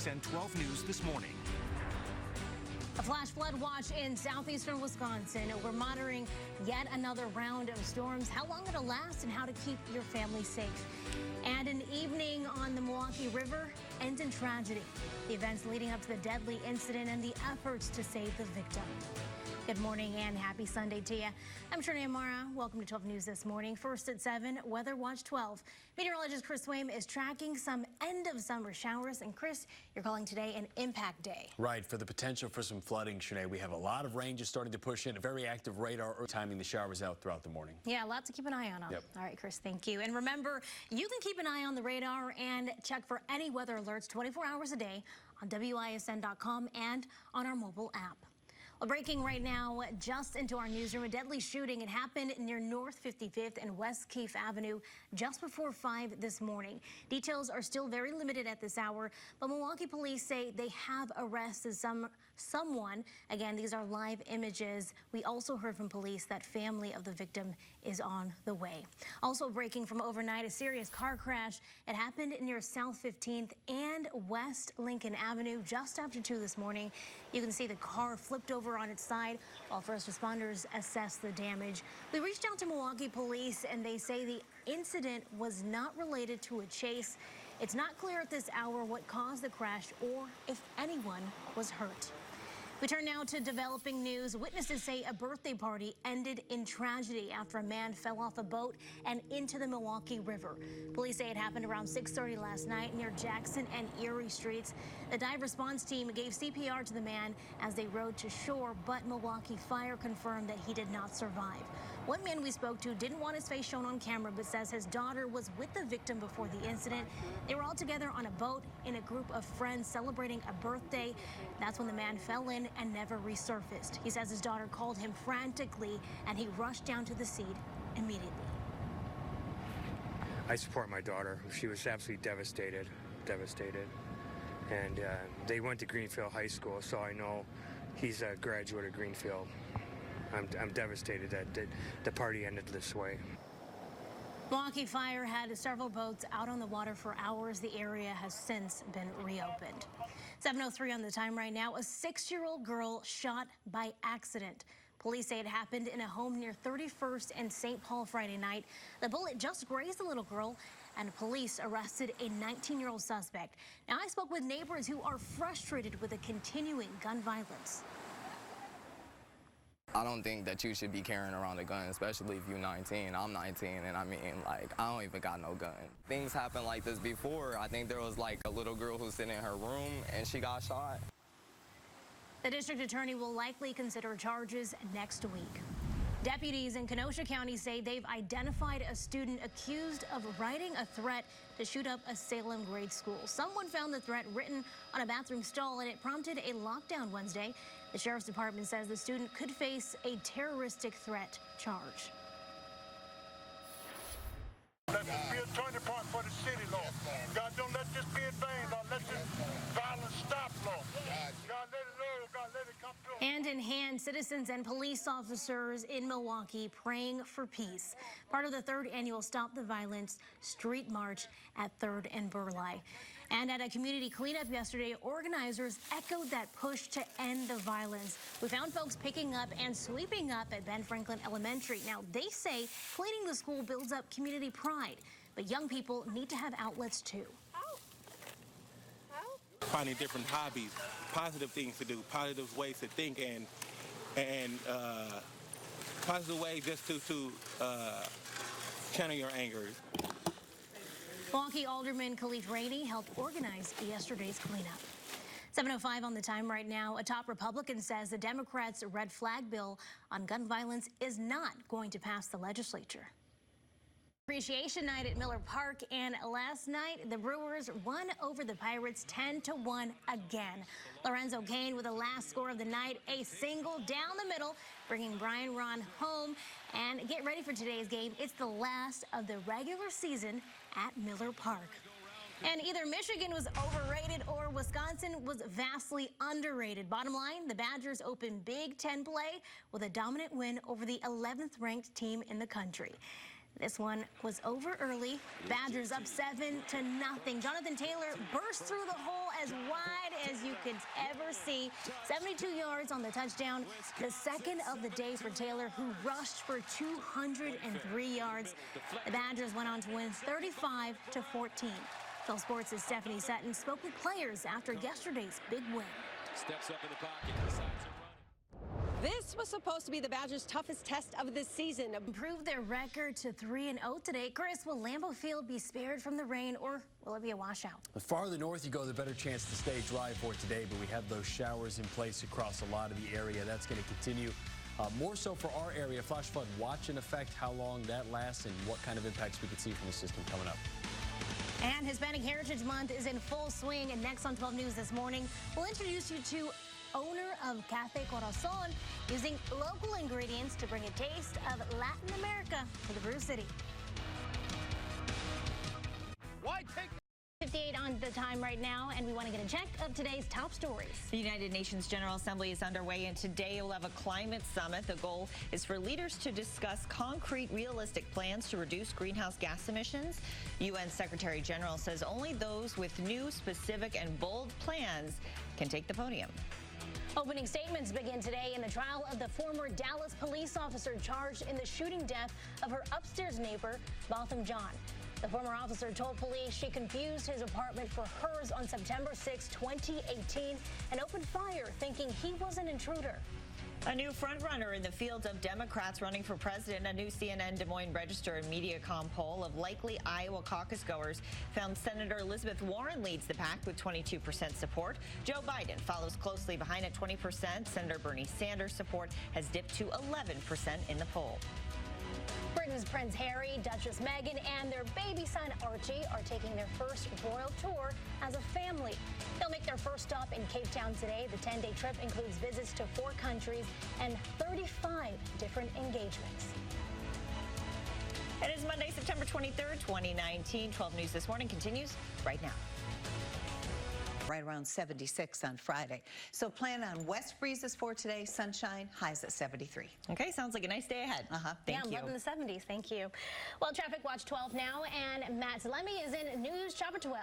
WISN 12 News this morning. A flash flood watch in southeastern Wisconsin. We're monitoring yet another round of storms, how long it'll last and how to keep your family safe. And an evening on the Milwaukee River ends in tragedy. The events leading up to the deadly incident and the efforts to save the victim. Good morning and happy Sunday to you. I'm camhara. Welcome to 12 News this morning. First at 7, Weather Watch 12. Meteorologist Chris Swaim is tracking some end of summer showers. And Chris, you're calling today an impact day. Right, for the potential for some flooding, Sinead. We have a lot of rain just starting to push in. A very active radar timing the showers out throughout the morning. Yeah, a lot to keep an eye on. Yep. All right, Chris, thank you. And remember, you can keep an eye on the radar and check for any weather alerts 24 hours a day on WISN.com and on our mobile app. Well, breaking right now, just into our newsroom, a deadly shooting. It happened near North 55th and West Keefe Avenue just before 5 this morning. Details are still very limited at this hour, but Milwaukee police say they have arrested someone. Again, these are live images. We also heard from police that family of the victim is on the way. Also breaking from overnight, a serious car crash. It happened near South 15th and West Lincoln Avenue just after 2 this morning. You can see the car flipped over on its side while first responders assess the damage. We reached out to Milwaukee police and they say the incident was not related to a chase. It's not clear at this hour what caused the crash or if anyone was hurt. We turn now to developing news. Witnesses say a birthday party ended in tragedy after a man fell off a boat and into the Milwaukee River. Police say it happened around 6:30 last night near Jackson and Erie Streets. The dive response team gave CPR to the man as they rowed to shore, but Milwaukee Fire confirmed that he did not survive. One man we spoke to didn't want his face shown on camera, but says his daughter was with the victim before the incident. They were all together on a boat in a group of friends celebrating a birthday. That's when the man fell in and never resurfaced. He says his daughter called him frantically and he rushed down to the scene immediately. I support my daughter. She was absolutely devastated. And they went to Greenfield High School, so I know he's a graduate of Greenfield. I'm devastated that the party ended this way. Milwaukee Fire had several boats out on the water for hours. The area has since been reopened. 7:03 on the time right now. A 6-year-old girl shot by accident. Police say it happened in a home near 31st and St. Paul Friday night. The bullet just grazed the little girl, and police arrested a 19-year-old suspect. Now, I spoke with neighbors who are frustrated with the continuing gun violence. I don't think that you should be carrying around a gun, especially if you're 19. I'm 19, and I mean, like, I don't even got no gun. Things happened like this before. I think there was, like, a little girl who's sitting in her room, and she got shot. The district attorney will likely consider charges next week. Deputies in Kenosha County say they've identified a student accused of writing a threat to shoot up a Salem grade school. Someone found the threat written on a bathroom stall, and it prompted a lockdown Wednesday. The sheriff's department says the student could face a terroristic threat charge. Let this be a turning point for the city, Lord. God, don't let this be in vain, Lord. Let this violence stop, Lord. God, let it know, God, let it come through. Hand in hand, citizens and police officers in Milwaukee praying for peace. Part of the 3rd annual Stop the Violence Street March at 3rd and Burleigh. And at a community cleanup yesterday, organizers echoed that push to end the violence. We found folks picking up and sweeping up at Ben Franklin Elementary. Now, they say cleaning the school builds up community pride, but young people need to have outlets too. Finding different hobbies, positive things to do, positive ways to think, and positive ways just to channel your anger. Milwaukee Alderman Khalif Rainey helped organize yesterday's cleanup. 7:05 on the time right now. A top Republican says the Democrats' red flag bill on gun violence is not going to pass the legislature. Appreciation night at Miller Park, and last night the Brewers won over the Pirates 10-1 again. Lorenzo Cain with the last score of the night, a single down the middle, bringing Brian Ron home. And get ready for today's game. It's the last of the regular season at Miller Park. And either Michigan was overrated or Wisconsin was vastly underrated. Bottom line, the Badgers opened Big Ten play with a dominant win over the 11th ranked team in the country. This one was over early. Badgers up 7-0. Jonathan Taylor burst through the hole as wide you could ever see. 72 yards on the touchdown. The second of the day for Taylor, who rushed for 203 yards. The Badgers went on to win 35-14. Phil Sports' Stephanie Sutton spoke with players after yesterday's big win. Steps up in the pocket, decides to run. This was supposed to be the Badgers' toughest test of the season. Improved their record to 3-0 today. Chris, will Lambeau Field be spared from the rain, or will it be a washout? The farther north you go, the better chance to stay dry for today, but we have those showers in place across a lot of the area. That's going to continue. More so for our area, flash flood watch in effect, how long that lasts, and what kind of impacts we could see from the system coming up. And Hispanic Heritage Month is in full swing, and next on 12 News this morning, we'll introduce you to owner of Café Corazon, using local ingredients to bring a taste of Latin America to the Brew City. Why take 58 on the time right now, and we want to get a check of today's top stories. The United Nations General Assembly is underway, and today we'll have a climate summit. The goal is for leaders to discuss concrete, realistic plans to reduce greenhouse gas emissions. UN Secretary General says only those with new, specific, and bold plans can take the podium. Opening statements begin today in the trial of the former Dallas police officer charged in the shooting death of her upstairs neighbor, Botham John. The former officer told police she confused his apartment for hers on September 6, 2018, and opened fire thinking he was an intruder. A new frontrunner in the field of Democrats running for president. A new CNN Des Moines Register and Mediacom poll of likely Iowa caucus goers found Senator Elizabeth Warren leads the pack with 22% support. Joe Biden follows closely behind at 20%. Senator Bernie Sanders' support has dipped to 11% in the poll. Britain's Prince Harry, Duchess Meghan, and their baby son Archie are taking their first royal tour as a family. They'll make their first stop in Cape Town today. The 10-day trip includes visits to 4 countries and 35 different engagements. It is Monday, September 23rd, 2019. 12 News This Morning continues right now. Right around 76 on Friday. So plan on west breezes for today, sunshine, highs at 73. Okay, sounds like a nice day ahead. Thank you. Yeah, I'm loving the 70s. Thank you. Well, Traffic Watch 12 now, and Matt Salemi is in News Chopper 12.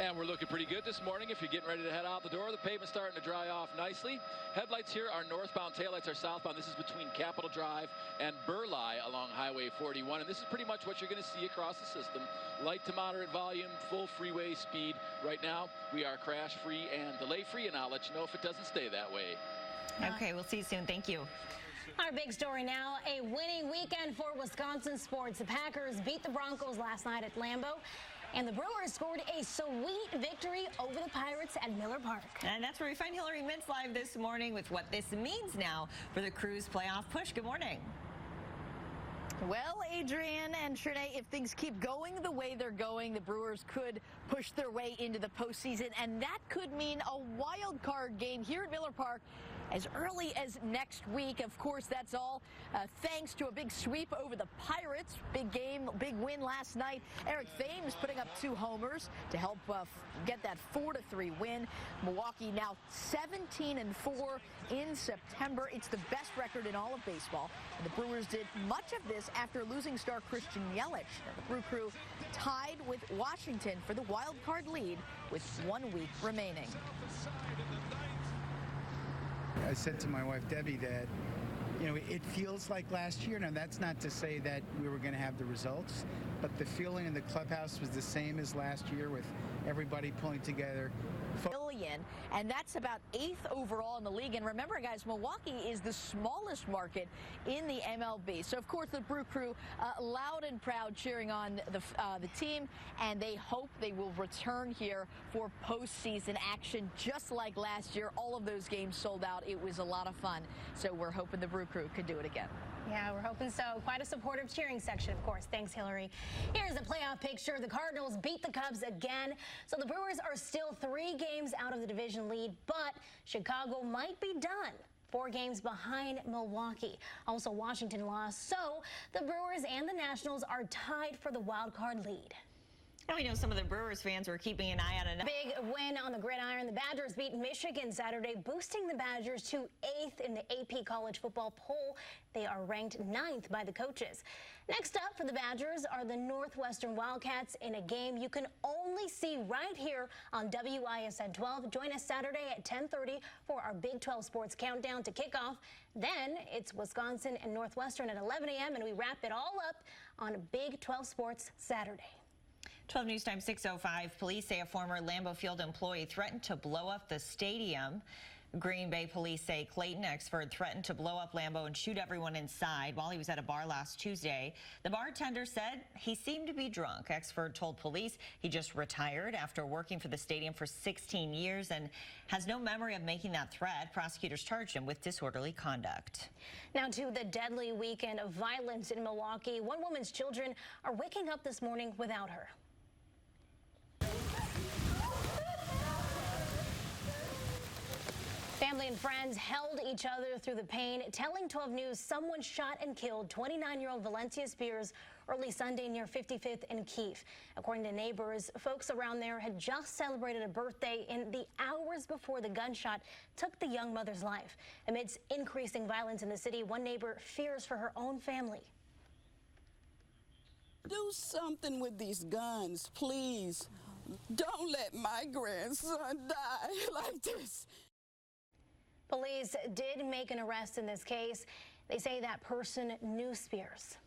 And we're looking pretty good this morning. If you're getting ready to head out the door, the pavement's starting to dry off nicely. Headlights here are northbound, taillights are southbound. This is between Capitol Drive and Burleigh along Highway 41. And this is pretty much what you're going to see across the system. Light to moderate volume, full freeway speed. Right now, we are crash-free and delay-free, and I'll let you know if it doesn't stay that way. Okay, we'll see you soon. Thank you. Our big story now, a winning weekend for Wisconsin sports. The Packers beat the Broncos last night at Lambeau, and the Brewers scored a sweet victory over the Pirates at Miller Park. And that's where we find Hillary Mintz live this morning with what this means now for the Crews playoff push. Good morning. Well, Adrian and Trinae, if things keep going the way they're going, the Brewers could push their way into the postseason, and that could mean a wild card game here at Miller Park as early as next week. Of course, that's all thanks to a big sweep over the Pirates. Big game, big win last night. Eric Thames putting up 2 homers to help get that 4-3 win. Milwaukee now 17-4 in September. It's the best record in all of baseball. And the Brewers did much of this after losing star Christian Yelich. The Brew Crew tied with Washington for the wild card lead with 1 week remaining. I said to my wife, Debbie, that, you know, it feels like last year. Now, that's not to say that we were going to have the results, but the feeling in the clubhouse was the same as last year with everybody pulling together. And that's about 8th overall in the league. And remember, guys, Milwaukee is the smallest market in the MLB. So, of course, the Brew Crew loud and proud cheering on the team, and they hope they will return here for postseason action just like last year. All of those games sold out. It was a lot of fun. So we're hoping the Brew Crew could do it again. Yeah, we're hoping so. Quite a supportive cheering section, of course. Thanks, Hillary. Here's the playoff picture. The Cardinals beat the Cubs again. So the Brewers are still 3 games out of the division lead, but Chicago might be done 4 games behind Milwaukee. Also, Washington lost. So the Brewers and the Nationals are tied for the wild card lead. Now we know some of the Brewers fans were keeping an eye on a big win on on the gridiron, the Badgers beat Michigan Saturday, boosting the Badgers to 8th in the AP college football poll. They are ranked 9th by the coaches. Next up for the Badgers are the Northwestern Wildcats in a game you can only see right here on WISN 12. Join us Saturday at 10:30 for our Big 12 Sports Countdown to kickoff. Then it's Wisconsin and Northwestern at 11 a.m. and we wrap it all up on Big 12 Sports Saturday. 12 News Time 6:05. Police say a former Lambeau Field employee threatened to blow up the stadium. Green Bay police say Clayton Exford threatened to blow up Lambeau and shoot everyone inside while he was at a bar last Tuesday. The bartender said he seemed to be drunk. Exford told police he just retired after working for the stadium for 16 years and has no memory of making that threat. Prosecutors charged him with disorderly conduct. Now to the deadly weekend of violence in Milwaukee. One woman's children are waking up this morning without her. Family and friends held each other through the pain, telling 12 News someone shot and killed 29-year-old Valencia Spears early Sunday near 55th and Keefe. According to neighbors, folks around there had just celebrated a birthday in the hours before the gunshot took the young mother's life. Amidst increasing violence in the city, one neighbor fears for her own family. Do something with these guns, please. Don't let my grandson die like this. Police did make an arrest in this case. They say that person knew Spears.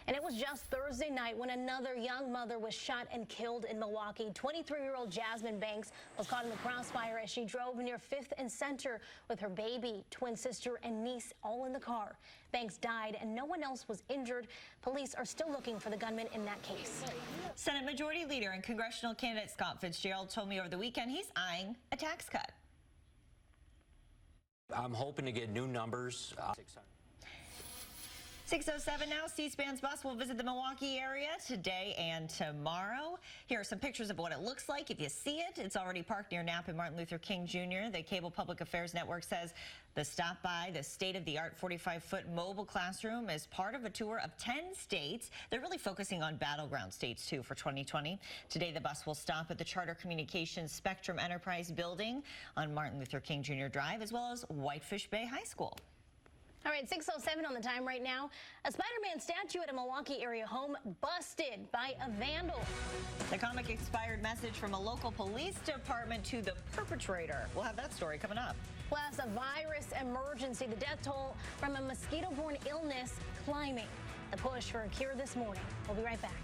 And it was just Thursday night when another young mother was shot and killed in Milwaukee. 23-year-old Jasmine Banks was caught in the crossfire as she drove near 5th and Center with her baby, twin sister, and niece all in the car. Banks died and no one else was injured. Police are still looking for the gunman in that case. Senate Majority Leader and congressional candidate Scott Fitzgerald told me over the weekend he's eyeing a tax cut. I'm hoping to get new numbers. 6:07 now. C-SPAN's bus will visit the Milwaukee area today and tomorrow. Here are some pictures of what it looks like if you see it. It's already parked near Knapp and Martin Luther King Jr. The Cable Public Affairs Network says the stop by the state-of-the-art 45-foot mobile classroom is part of a tour of 10 states. They're really focusing on battleground states, too, for 2020. Today, the bus will stop at the Charter Communications Spectrum Enterprise Building on Martin Luther King Jr. Drive, as well as Whitefish Bay High School. All right, 6:07 on the time right now. A Spider-Man statue at a Milwaukee area home busted by a vandal. The comic expired message from a local police department to the perpetrator. We'll have that story coming up. Plus, a virus emergency. The death toll from a mosquito-borne illness climbing. The push for a cure this morning. We'll be right back.